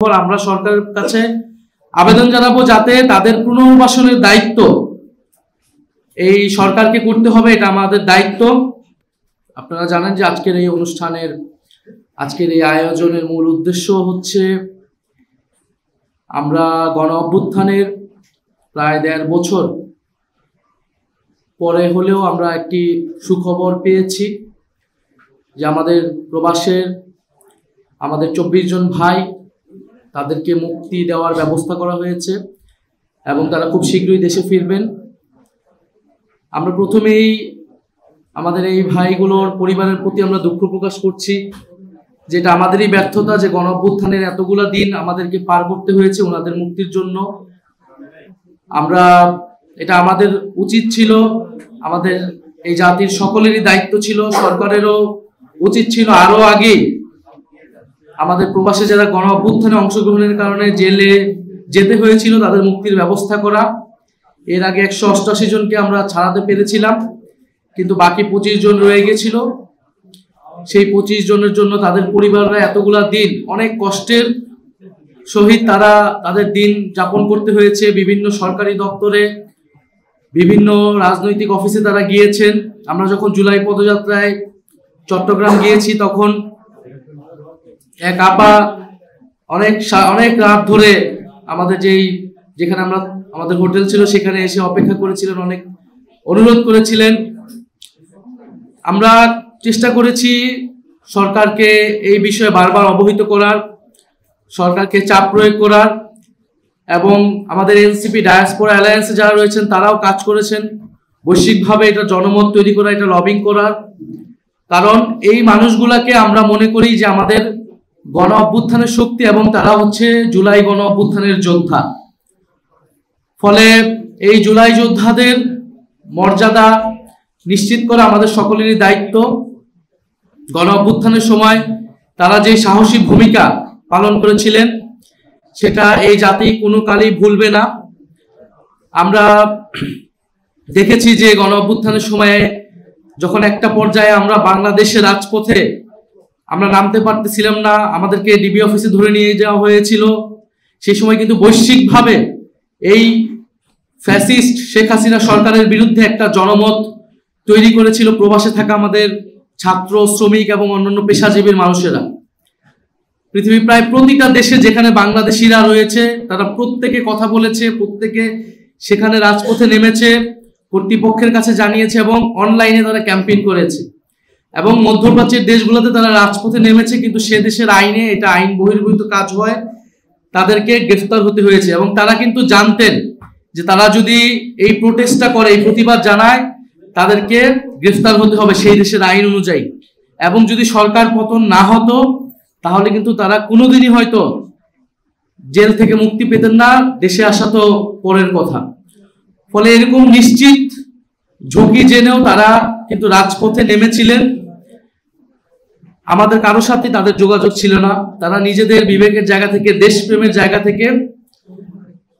আমরা সরকারের কাছে আবেদন জানাবো যাতে তাদের পুনর্বাসনের দায়িত্ব এই সরকারকে করতে হবে, এটা আমাদের দায়িত্ব। আপনারা জানেন যে আজকের এই অনুষ্ঠানের আজকের এই আয়োজনের মূল উদ্দেশ্য হচ্ছে আমরা গণ অভ্যুত্থানের প্রায় ১.৫ বছর পরে হলেও আমরা একটি সুখবর পেয়েছি যে আমাদের প্রবাসের আমাদের ২৪ জন ভাই তাদেরকে মুক্তি দেওয়ার ব্যবস্থা করা হয়েছে এবং তারা খুব শীঘ্রই দেশে ফিরবেন। আমরা প্রথমেই আমাদের এই ভাইগুলোর পরিবারের প্রতি আমরা দুঃখ প্রকাশ করছি, যেটা আমাদেরই ব্যর্থতা যে গণ অভ্যুত্থানের এতগুলা দিন আমাদেরকে পার করতে হয়েছে ওনাদের মুক্তির জন্য। এটা আমাদের উচিত ছিল, আমাদের এই জাতির সকলেরই দায়িত্ব ছিল, সরকারেরও উচিত ছিল আরো আগে আমাদের প্রবাসে যারা গণ অভ্যুত্থানে অংশগ্রহণের কারণে জেলে যেতে হয়েছিল তাদের মুক্তির ব্যবস্থা করা। এর আগে ১৮৮ জনকে আমরা ছাড়াতে পেরেছিলাম, কিন্তু বাকি ২৫ জন রয়ে গেছিল। সেই ২৫ জনের জন্য তাদের পরিবাররা এতগুলা দিন অনেক কষ্টের সহিত তারা তাদের দিন যাপন করতে হয়েছে। বিভিন্ন সরকারি দপ্তরে, বিভিন্ন রাজনৈতিক অফিসে তারা গিয়েছেন। আমরা যখন জুলাই পদযাত্রায় চট্টগ্রাম গিয়েছি তখন এক আপা অনেক রাত ধরে যেখানে আমাদের হোটেল ছিল সেখানে এসে অপেক্ষা করেছিলেন, অনেক অনুরোধ করেছিলেন। আমরা চেষ্টা করেছি সরকারকে এই বিষয়ে বারবার অবহিত করার, সরকারকে চাপ প্রয়োগ করার, এবং আমাদের এনসিপি ডায়াসপোরা অ্যালায়েন্সে যারা রয়েছেন তারাও কাজ করেছেন বৈশ্বিকভাবে এটা জনমত তৈরি করা, এটা লবিং করার। কারণ এই মানুষগুলাকে আমরা মনে করি যে আমাদের গণ অভ্যুত্থানের শক্তি এবং তারা হচ্ছে জুলাই গণ অভ্যুত্থানের যোদ্ধা। ফলে এই জুলাই যোদ্ধাদের মর্যাদা নিশ্চিত করা আমাদের সকলেরই দায়িত্ব। গণ অভ্যুত্থানের সময় তারা যে সাহসী ভূমিকা পালন করেছিলেন সেটা এই জাতি কোনো কালই ভুলবে না। আমরা দেখেছি যে গণ অভ্যুত্থানের সময়ে যখন একটা পর্যায়ে আমরা বাংলাদেশের রাজপথে আমরা নামতে পারতেছিলাম না, আমাদেরকে ডিবি অফিসে ধরে নিয়ে যাওয়া হয়েছিল। সেই সময় কিন্তু বৈশ্বিকভাবে এই ফ্যাসিস্ট শেখ হাসিনা সরকারের বিরুদ্ধে একটা জনমত তৈরি করেছিল প্রবাসে থাকা আমাদের ছাত্র, শ্রমিক এবং অন্যান্য পেশাজীবীর মানুষেরা। পৃথিবীর প্রায় প্রতিটা দেশে যেখানে বাংলাদেশিরা রয়েছে তারা প্রত্যেকে কথা বলেছে, প্রত্যেকে সেখানে রাজপথে নেমেছে, কর্তৃপক্ষের কাছে জানিয়েছে এবং অনলাইনে তারা ক্যাম্পেইন করেছে। এবং মধ্যপ্রাচ্যের দেশগুলোতে তারা রাজপথে নেমেছে, কিন্তু সে দেশের আইনে এটা আইন বহির্ভূত কাজ হয়, তাদেরকে গ্রেফতার হতে হয়েছে। এবং তারা কিন্তু জানতেন যে তারা যদি এই প্রোটেস্টটা করে, এই প্রতিবাদ জানায়, তাদেরকে গ্রেফতার হতে হবে সেই দেশের আইন অনুযায়ী। এবং যদি সরকার পতন না হতো তাহলে কিন্তু তারা কোনোদিনই হয়তো জেল থেকে মুক্তি পেতেন না, দেশে আসা তো পরের কথা। ফলে এরকম নিশ্চিত ঝুঁকি জেনেও তারা কিন্তু রাজপথে নেমেছিলেন। আমাদের কারো সাথে তাদের যোগাযোগ ছিল না, তারা নিজেদের বিবেকের জায়গা থেকে, দেশপ্রেমের জায়গা থেকে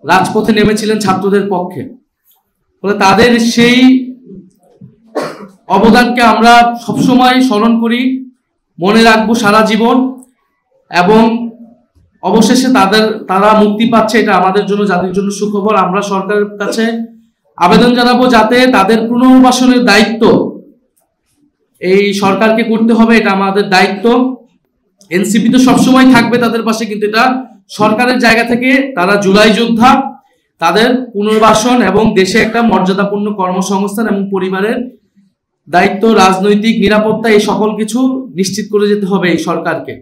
রাজপথে নেমেছিলেন ছাত্রদের পক্ষে। ফলে তাদের সেই অবদানকে আমরা সবসময় স্মরণ করি, মনে রাখবো সারা জীবন। এবং অবশেষে তারা মুক্তি পাচ্ছে, এটা আমাদের জন্য, জাতির জন্য সুখবর। আমরা সরকারের কাছে আবেদন জানাবো যাতে তাদের পুনর্বাসনের দায়িত্ব এই সরকারকে করতে হবে, এটা আমাদের দায়িত্ব। এনসিপি তো সবসময় থাকবে তাদের পাশে, কিন্তু এটা সরকারের জায়গা থেকে তারা জুলাই যোদ্ধা, তাদের পুনর্বাসন এবং দেশে একটা মর্যাদাপূর্ণ কর্মসংস্থান এবং পরিবারের দায়িত্ব, রাজনৈতিক নিরাপত্তা, এই সকল কিছু নিশ্চিত করে যেতে হবে এই সরকারকে।